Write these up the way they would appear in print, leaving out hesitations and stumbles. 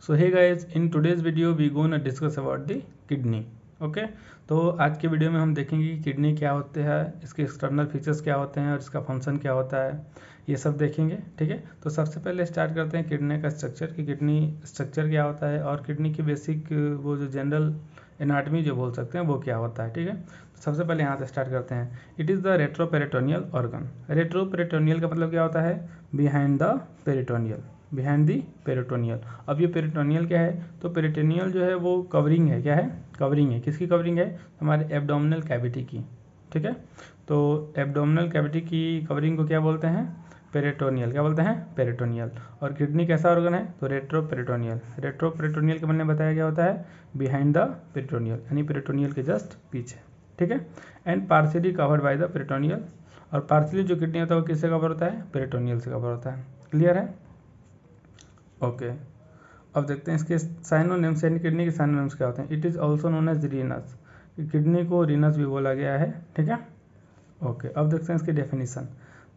So hey guys, in today's video we gonna discuss about the kidney. Okay तो आज के video में हम देखेंगे कि किडनी क्या होते हैं, इसके एक्सटर्नल फीचर्स क्या होते हैं और इसका फंक्शन क्या होता है, ये सब देखेंगे। ठीक है, तो सबसे पहले स्टार्ट करते हैं किडनी का स्ट्रक्चर कि किडनी स्ट्रक्चर क्या होता है और किडनी की बेसिक वो जो जनरल एनाटमी जो बोल सकते हैं वो क्या होता है। ठीक है, तो सबसे पहले यहाँ से स्टार्ट करते हैं। It is the retroperitoneal organ. Retroperitoneal का मतलब क्या होता है? Behind the peritoneal, behind the peritoneal. अब ये पेरिटोनियल क्या है? तो पेरिटोनियल जो है वो कवरिंग है। क्या है? कवरिंग है। किसकी कवरिंग है? हमारे एब्डोमिनल कैविटी की। ठीक है, तो एब्डोमिनल कैविटी की कवरिंग को क्या बोलते हैं? पेरिटोनियल। क्या बोलते हैं? पेरिटोनियल। और किडनी कैसा ऑर्गन है? तो रेट्रोपेरिटोनियल। रेट्रोपेरिटोनियल के मैंने बताया क्या होता है? बिहाइंड द पेरिटोनियल, यानी पेरिटोनियल के जस्ट पीछे। ठीक है, and partially covered by the peritoneal. और पार्शियली जो किडनी होता है वो किससे कवर होता है? पेरिटोनियल से कवर होता है। क्लियर है? ओके, अब देखते हैं इसके साइनोनिम्स, यानी किडनी के साइनोनिम्स क्या होते हैं। It is also known as renes. Kidney को रीनस भी बोला गया है। ठीक है, ओके, अब देखते हैं इसकी डेफिनेशन।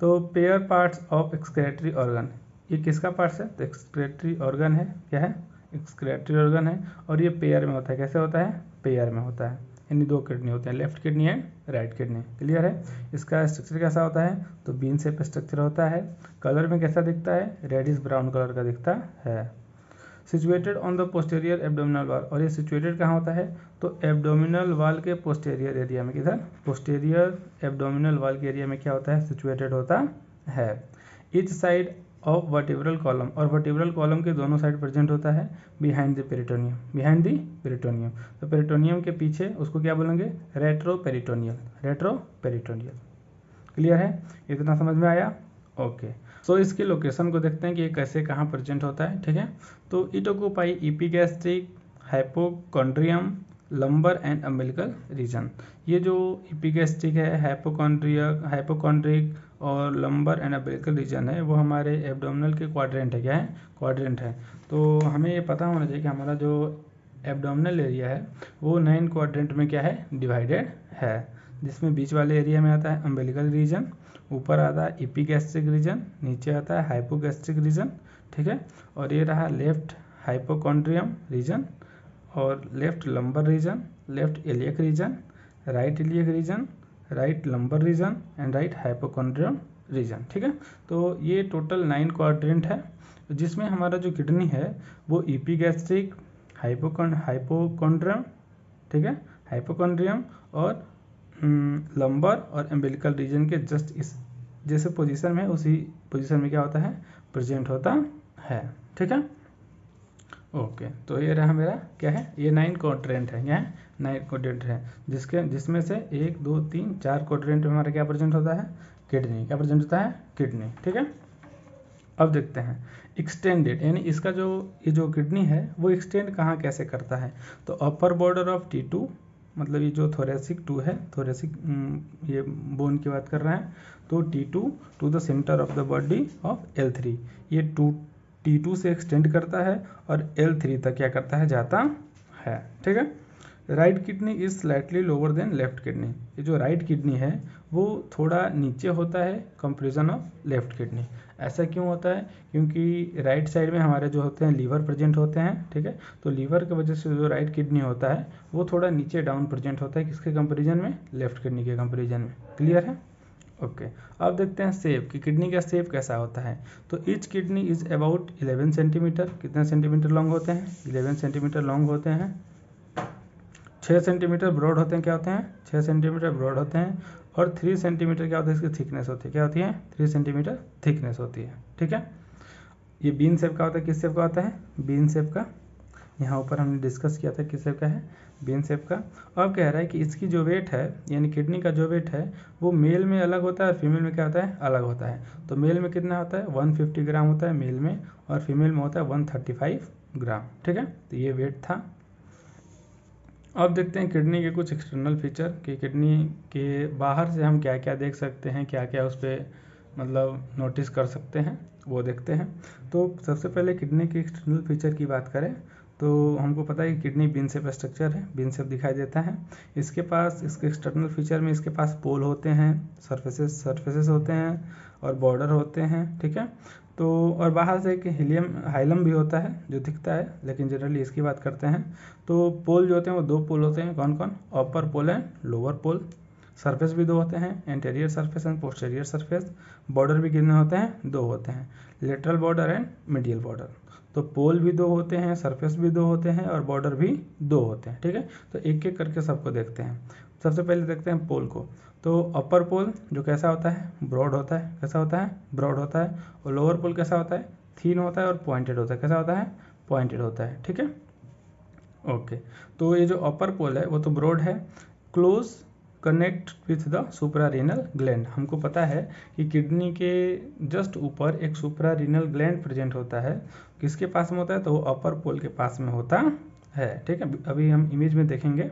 तो pair parts of excretory organ, ये किसका पार्ट्स है? तो एक्सक्रेटरी ऑर्गन है। क्या है? एक्सक्रेटरी ऑर्गन है। और ये पेयर में होता है। कैसे होता है? पेयर में होता है, यानी दो किडनी होते हैं, left kidney and right kidney. Clear है? इसका स्ट्रक्चर कैसा होता है? तो बीन शेप स्ट्रक्चर होता है। कलर में कैसा दिखता है? रेडिश ब्राउन कलर का दिखता है। Situated on the posterior abdominal वाल, और ये सिचुएटेड कहाँ होता है? तो एब्डोमिनल वाल के पोस्टेरियर एरिया में। किधर? पोस्टेरियर एब्डोमिनल वाल के एरिया में क्या होता है? सिचुएटेड होता है। Each side of vertebral column, और वर्टिब्रल कॉलम के दोनों साइड प्रेजेंट होता है behind the peritoneum, behind the peritoneum. तो पेरिटोनियम के पीछे उसको क्या बोलेंगे? Retroperitoneal, retroperitoneal. क्लियर है? इतना समझ में आया? ओके, सो इसकी लोकेशन को देखते हैं कि ये कैसे कहाँ प्रेजेंट होता है। ठीक है, तो it occupy epigastric, hypochondrium, lumbar and umbilical region. ये जो एपिगैस्ट्रिक है, हाइपोकॉन्ड्रिक और लंबर एंड अम्बिलिकल रीजन है, वो हमारे एब्डोमिनल के क्वाड्रेंट है। क्या है? क्वाड्रेंट है। तो हमें ये पता होना चाहिए कि हमारा जो एब्डोमिनल एरिया है वो 9 क्वाड्रेंट में क्या है? डिवाइडेड है, जिसमें बीच वाले एरिया में आता है अम्बिलिकल रीजन, ऊपर आता है एपिगैस्ट्रिक रीजन, नीचे आता है हाइपोगैस्ट्रिक रीजन। ठीक है, और ये रहा लेफ्ट हाइपोकॉन्ड्रियम रीजन, और left lumbar region, left iliac region, right iliac region, right lumbar region and right hypochondrium region. ठीक है, तो ये टोटल 9 क्वाड्रेंट है, जिसमें हमारा जो किडनी है वो एपिगैस्ट्रिक, हाइपोकॉन्ड्रियम, ठीक है, हाइपोकॉन्ड्रियम और लंबर और एम्बिलिकल रीजन के जस्ट इस जैसे पोजीशन में, उसी पोजीशन में क्या होता है? प्रेजेंट होता है। ठीक है, ओके, तो ये रहा मेरा क्या है? ये 9 क्वाड्रेंट है। क्या है? 9 क्वाड्रेंट है, जिसमें से 1 2 3 4 क्वाड्रेंट में हमारा क्या प्रेजेंट होता है? किडनी। क्या प्रेजेंट होता है? किडनी। ठीक है, अब देखते हैं एक्सटेंडेड, यानी इसका जो ये जो किडनी है वो एक्सटेंड कहाँ कैसे करता है? तो अपर बॉर्डर ऑफ T2, मतलब ये जो थोरेसिक 2 है, थोरेसिक ये बोन की बात कर रहे हैं, तो T2 to the centre of the body of L3, ये T2 से एक्सटेंड करता है और L3 तक क्या करता है? जाता है। ठीक है, right kidney is slightly lower than left kidney. ये जो राइट किडनी है वो थोड़ा नीचे होता है कंपेरिजन ऑफ लेफ्ट किडनी। ऐसा क्यों होता है? क्योंकि राइट साइड में हमारे जो होते हैं लीवर प्रेजेंट होते हैं। ठीक है, तो लीवर की वजह से जो राइट किडनी होता है वो थोड़ा नीचे डाउन प्रेजेंट होता है। किसके कंपेरिजन में? लेफ्ट किडनी के कंपेरिजन में। क्लियर है? ओके, अब देखते हैं शेप कि किडनी का शेप कैसा होता है। तो each kidney is about 11 centimetre. कितने सेंटीमीटर लॉन्ग होते हैं? 11 सेंटीमीटर लॉन्ग होते हैं। 6 सेंटीमीटर ब्रॉड होते हैं। क्या होते हैं? 6 सेंटीमीटर ब्रॉड होते हैं। और 3 सेंटीमीटर क्या होता है? इसकी थिकनेस होती है। क्या होती है? 3 सेंटीमीटर थिकनेस होती है। ठीक है, ये बीन शेप का होता है। किस शेप का होता है? बीन शेप का। यहाँ ऊपर हमने डिस्कस किया था किस शेप का है? बीन शेप का। अब कह रहा है कि इसकी जो वेट है, यानी किडनी का जो वेट है वो मेल में अलग होता है और फीमेल में क्या होता है? अलग होता है। तो मेल में कितना होता है? 150 ग्राम होता है मेल में, और फीमेल में होता है 135 ग्राम। ठीक है, तो ये वेट था। अब देखते हैं किडनी के कुछ एक्सटर्नल फीचर कि किडनी के बाहर से हम क्या क्या देख सकते हैं, क्या क्या उस पर मतलब नोटिस कर सकते हैं, वो देखते हैं। तो सबसे पहले किडनी के एक्सटर्नल फीचर की बात करें तो हमको पता है कि किडनी बीन शेप स्ट्रक्चर है, बीन शेप दिखाई देता है। इसके पास इसके एक्सटर्नल फीचर में इसके पास पोल होते हैं, सरफेसेस होते हैं और बॉर्डर होते हैं। ठीक है, तो और बाहर से एक हाइलम भी होता है जो दिखता है, लेकिन जनरली इसकी बात करते हैं। तो पोल जो होते हैं वो 2 पोल होते हैं, कौन कौन? Upper pole and lower pole. Surface भी 2 होते हैं, anterior surface and posterior surface. Border भी कितने होते हैं? 2 होते हैं, lateral border and medial border. तो पोल भी 2 होते हैं, सरफेस भी 2 होते हैं और बॉर्डर भी 2 होते हैं, ठीक है। तो एक एक करके सबको देखते हैं। सबसे पहले देखते हैं पोल को। तो अपर पोल जो कैसा होता है? ब्रॉड होता है। कैसा होता है? ब्रॉड होता है। और लोअर पोल कैसा होता है? थीन होता है और पॉइंटेड होता है। कैसा होता है? पॉइंटेड होता है, ठीक है। ओके, तो ये जो अपर पोल है वो तो ब्रॉड है, close connect with the suprarenal gland. हमको पता है कि किडनी के जस्ट ऊपर एक सुप्रारीनल ग्लैंड प्रेजेंट होता है। किसके पास में होता है? तो वो अपर पोल के पास में होता है, ठीक है। अभी हम इमेज में देखेंगे।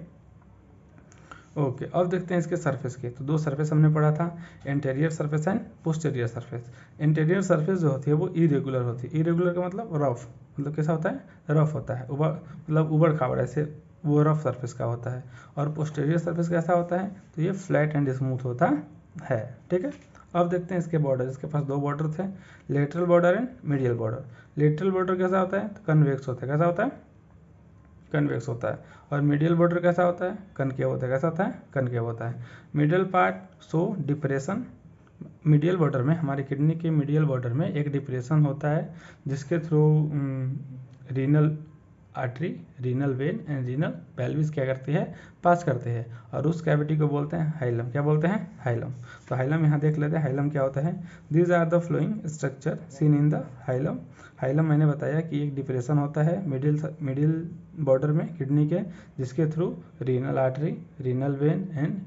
ओके, अब देखते हैं इसके सरफेस के। तो 2 सरफेस हमने पढ़ा था, anterior surface and posterior surface. Anterior surface जो होती है वो इरेगुलर होती है। इरेगुलर का मतलब रफ, मतलब कैसा होता है? रफ होता है, मतलब उबड़ खाबड़ ऐसे, वो रफ सरफेस का होता है। और पोस्टीरियर सरफेस कैसा होता है? तो ये फ्लैट एंड स्मूथ होता है, ठीक है। अब देखते हैं इसके बॉर्डर। इसके पास 2 बॉर्डर थे, lateral border and medial border. Lateral border कैसा होता है? तो कन्वेक्स होता है। कैसा होता है? कन्वेक्स होता है। और मीडियल बॉर्डर कैसा होता है? कनकेव होता है। कैसा होता है? कनकेव होता है। Middle part show depression. Medial border में, हमारी किडनी के मीडियल बॉर्डर में एक डिप्रेशन होता है जिसके through renal artery, renal vein and renal pelvis क्या करती है? पास करते हैं। और उस कैविटी को बोलते हैं हाइलम। क्या बोलते हैं? हाइलम। तो हाइलम यहाँ देख लेते हैं, हाइलम क्या होता है। These are the following structure seen in the hilum. Hilum मैंने बताया कि एक डिप्रेशन होता है मिडिल बॉर्डर में किडनी के, जिसके through renal artery, renal vein and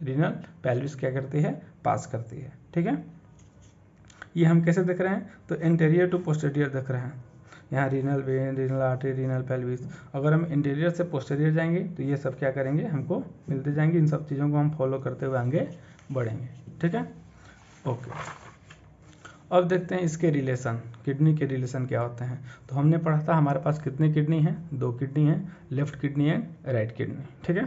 renal pelvis क्या करती है? पास करती है, ठीक है। ये हम कैसे देख रहे हैं? तो एंटीरियर टू पोस्टीरियर देख रहे हैं। यहाँ renal vein, renal artery, renal pelvis. अगर हम इंटीरियर से पोस्टीरियर जाएंगे तो ये सब क्या करेंगे? हमको मिलते जाएंगे। इन सब चीज़ों को हम फॉलो करते हुए आगे बढ़ेंगे, ठीक है। ओके, अब देखते हैं इसके रिलेशन, किडनी के रिलेशन क्या होते हैं। तो हमने पढ़ा था हमारे पास कितने किडनी हैं? 2 किडनी हैं, left kidney and right kidney, ठीक है।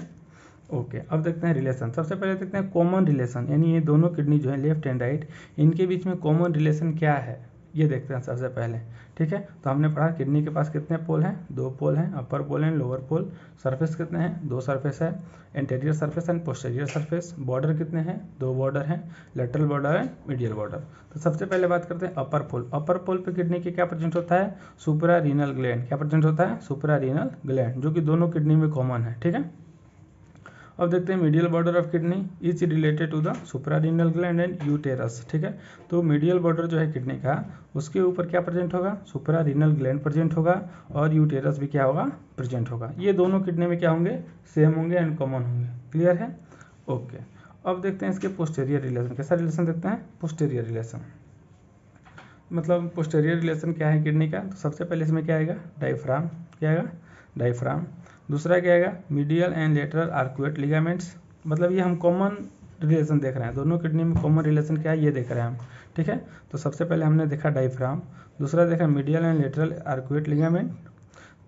ओके, अब देखते हैं रिलेशन। सबसे पहले देखते हैं कॉमन रिलेशन, यानी ये दोनों किडनी जो है लेफ्ट एंड राइट, इनके बीच में कॉमन रिलेशन क्या है ये देखते हैं सबसे पहले, ठीक है। तो हमने पढ़ा किडनी के पास कितने पोल हैं? 2 पोल हैं, upper pole and lower pole. Surface कितने हैं? 2 सरफेस है, anterior surface and posterior surface. Border कितने हैं? 2 बॉर्डर हैं, lateral border and medial border. तो सबसे पहले बात करते हैं अपर पोल। अपर पोल पे किडनी के क्या प्रेजेंट होता है? Suprarenal gland. क्या प्रेजेंट होता है? सुप्रारीनल ग्लैंड, जो कि दोनों किडनी में कॉमन है, ठीक है। अब देखते हैं medial border of kidney is related to the suprarenal gland and uterus, ठीक है। तो मीडियल बॉर्डर जो है किडनी का, उसके ऊपर क्या प्रेजेंट होगा? सुप्रारीनल ग्लैंड प्रेजेंट होगा और यूटेरस भी क्या होगा? प्रेजेंट होगा। ये दोनों किडनी में क्या होंगे? सेम होंगे एंड कॉमन होंगे, क्लियर है। ओके, अब देखते हैं इसके पोस्टीरियर रिलेशन। कैसा रिलेशन देखते हैं? पोस्टीरियर रिलेशन, मतलब पोस्टीरियर रिलेशन क्या है किडनी का? तो सबसे पहले इसमें क्या आएगा? डायफ्राम। क्या आएगा? डायफ्राम। दूसरा क्या आएगा? Medial and lateral arcuate ligaments. मतलब ये हम कॉमन रिलेशन देख रहे हैं, दोनों किडनी में कॉमन रिलेशन क्या है ये देख रहे हैं हम, ठीक है। तो सबसे पहले हमने देखा डायफ्राम, दूसरा देखा medial and lateral arcuate ligament,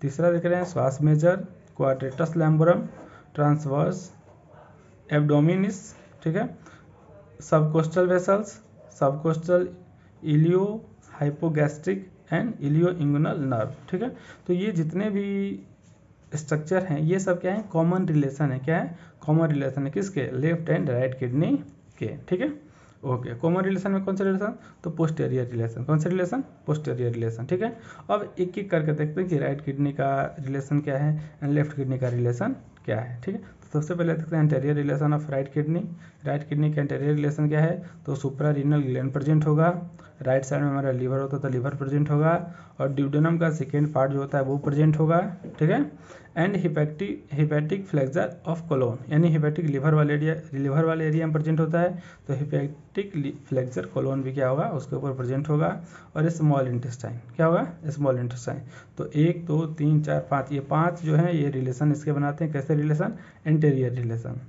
तीसरा देख रहे हैं psoas major, quadratus lumborum, transversus abdominis, ठीक है, subcostal vessels, subcostal ilio hypogastric and ilio inguinal nerve, ठीक है। तो ये जितने भी स्ट्रक्चर हैं ये सब क्या है? कॉमन रिलेशन है। क्या है? कॉमन रिलेशन है किसके? लेफ्ट एंड राइट किडनी के, ठीक है। ओके, कॉमन रिलेशन में कौन सा रिलेशन? तो पोस्टीरियर रिलेशन। कौन सा रिलेशन? पोस्टीरियर रिलेशन, ठीक है। अब एक एक करके देखते हैं कि राइट किडनी का रिलेशन क्या है एंड लेफ्ट किडनी का रिलेशन क्या है, ठीक है। तो सबसे पहले देखते हैं anterior relation of right kidney. Right kidney का एंटीरियर रिलेशन क्या है? तो सुप्रारीनल ग्लैंड प्रेजेंट होगा, राइट साइड में हमारा लीवर होता है तो लीवर प्रेजेंट होगा, और ड्यूडेनम का सेकेंड पार्ट जो होता है वो प्रेजेंट होगा, ठीक है। And hepatic flexure of colon, यानी हिपैटिक लिवर वाले एरिया में प्रेजेंट होता है, तो हिपैटिक फ्लेक्सर कोलोन भी क्या होगा? उसके ऊपर प्रेजेंट होगा। और स्मॉल इंटेस्टाइन क्या होगा? Small intestine. तो 1 2 3 4 5, ये 5 जो है ये रिलेशन इसके बनाते हैं। कैसे रिलेशन? Anterior relation.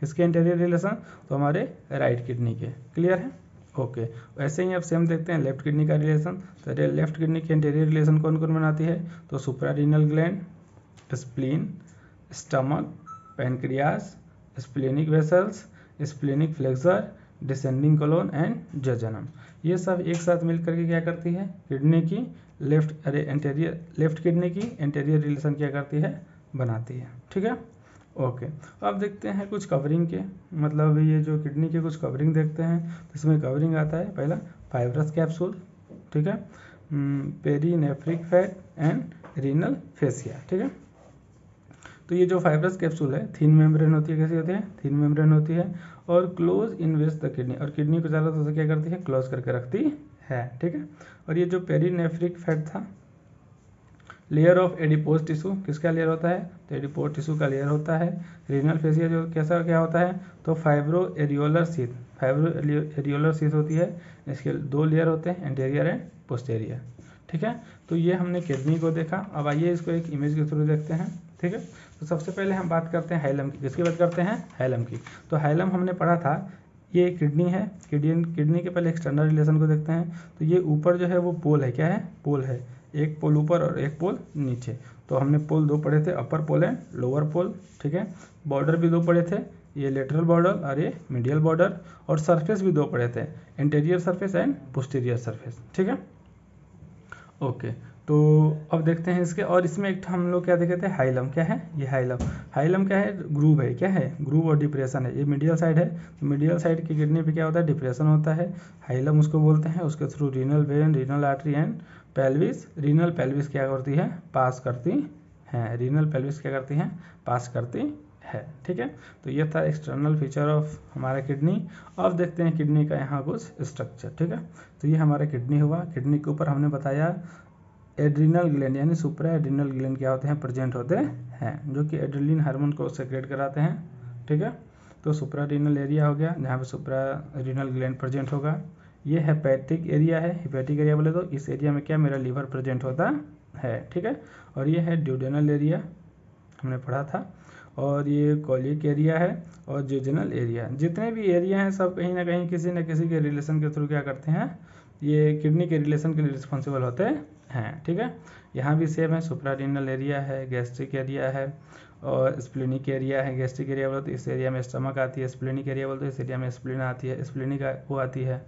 किसके एंटीरियर रिलेशन? तो हमारे राइट किडनी के, क्लियर है। ओके, वैसे ही अब सेम देखते हैं लेफ्ट किडनी का रिलेशन। तो लेफ्ट किडनी के एंटीरियर रिलेशन कौन कौन बनाती है? तो suprarenal gland, spleen, stomach, pancreas, splenic vessels, splenic flexure, descending colon and jejunum. ये सब एक साथ मिल करके क्या करती है, किडनी की लेफ्ट किडनी की एंटेरियर रिलेशन क्या करती है, बनाती है। ठीक है, ओके। अब देखते हैं कुछ कवरिंग के, मतलब ये जो किडनी के कुछ कवरिंग देखते हैं। तो इसमें कवरिंग आता है पहला फाइब्रस कैप्सूल, ठीक है, पेरीनेफ्रिक फैट एंड रीनल फेसिया। ठीक है, तो ये जो फाइब्रस कैप्सूल है थिन मेम्ब्रेन होती है, कैसी होती है, थिन मेम्ब्रेन होती है और क्लोज इन्वेस्ट द किडनी, और किडनी को ज़्यादा से क्या करती है, क्लोज करके रखती है। ठीक है, और ये जो पेरीनेफ्रिक फैट था, लेयर ऑफ एडिपोज टिश्यू, किसका लेयर होता है, तो एडिपोज टिश्यू का लेयर होता है। रीनल फेसिया जो कैसा क्या होता है, तो फाइब्रो एरियोलर शीथ होती है। इसके 2 लेयर होते हैं, एंटेरियर एंड पोस्टेरियर। ठीक है, तो ये हमने किडनी को देखा। अब आइए इसको एक इमेज के थ्रू देखते हैं। ठीक है, तो सबसे पहले हम बात करते हैं हाइलम की। किसकी बात करते हैं, हाइलम की। तो हाइलम हमने पढ़ा था, ये किडनी है, किडनी के पहले एक्सटर्नल रिलेशन को देखते हैं। तो ये ऊपर जो है वो पोल है, क्या है, पोल है, एक पोल ऊपर और एक पोल नीचे। तो हमने पोल 2 पढ़े थे, अपर पोल एंड लोअर पोल। ठीक है, बॉर्डर भी 2 पढ़े थे, ये लेटरल बॉर्डर और ये मीडियल बॉर्डर, और सरफेस भी 2 पढ़े थे, interior surface and posterior surface. ठीक है, ओके। तो अब देखते हैं इसके, और इसमें एक हम लोग क्या देखे थे, हाइलम। क्या है ये, हाइलम क्या है, ग्रूव है, क्या है, ग्रूव और डिप्रेशन है। ये मीडियल साइड है, तो मीडियल साइड की किडनी पे क्या होता है, डिप्रेशन होता है, हाइलम उसको बोलते हैं। उसके through renal vein, renal artery and pelvis, renal pelvis क्या करती है, पास करती हैं, रीनल पेल्विस क्या करती हैं, पास करती है। ठीक है, तो ये था एक्सटर्नल फीचर ऑफ हमारा किडनी। अब देखते हैं किडनी का यहाँ कुछ स्ट्रक्चर। ठीक है, तो ये हमारा किडनी हुआ। किडनी के ऊपर हमने बताया एड्रिनल ग्लैंड यानी सुप्रा एड्रिनल ग्लैंड क्या होते हैं, प्रेजेंट होते हैं, जो कि एड्रेनलिन हार्मोन को सेक्रेट कराते हैं। ठीक है, तो सुप्रा रीनल एरिया हो गया जहाँ पे सुप्रा रीनल ग्लैंड प्रेजेंट होगा। ये हेपेटिक एरिया है, हेपेटिक एरिया बोले तो इस एरिया में क्या, मेरा लीवर प्रेजेंट होता है। ठीक है, और ये है ड्यूडेनल एरिया, हमने पढ़ा था, और ये कॉलिक एरिया है और जेजनल एरिया। जितने भी एरिया हैं सब कहीं ना कहीं किसी न किसी के रिलेशन के थ्रू क्या करते हैं, ये किडनी के रिलेशन के लिए रिस्पॉन्सिबल होते हैं। ठीक है, यहाँ भी सेम है, सुप्रारीनल एरिया है, गैस्ट्रिक एरिया है और स्प्लिनिक एरिया है। गैस्ट्रिक एरिया बोलते इस एरिया में स्टमक आती है, स्प्लिनिक एरिया बोलते इस एरिया में स्प्लिन आती है, स्प्लिनिक वो आती है।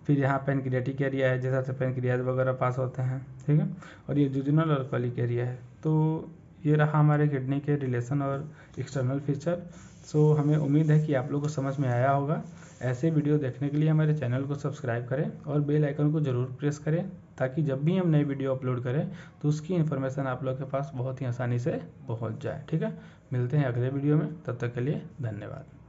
फिर यहाँ पेनक्रियाटिक एरिया है, जैसा से पेनक्रियाज वगैरह पास होते हैं। ठीक है, और ये जुजिनल और कॉलिक एरिया है। तो ये रहा हमारे किडनी के रिलेशन और एक्सटर्नल फीचर। सो हमें उम्मीद है कि आप लोगों को समझ में आया होगा। ऐसे वीडियो देखने के लिए हमारे चैनल को सब्सक्राइब करें और बेल आइकन को ज़रूर प्रेस करें, ताकि जब भी हम नई वीडियो अपलोड करें तो उसकी इन्फॉर्मेशन आप लोग के पास बहुत ही आसानी से पहुंच जाए। ठीक है, मिलते हैं अगले वीडियो में, तब तक के लिए धन्यवाद।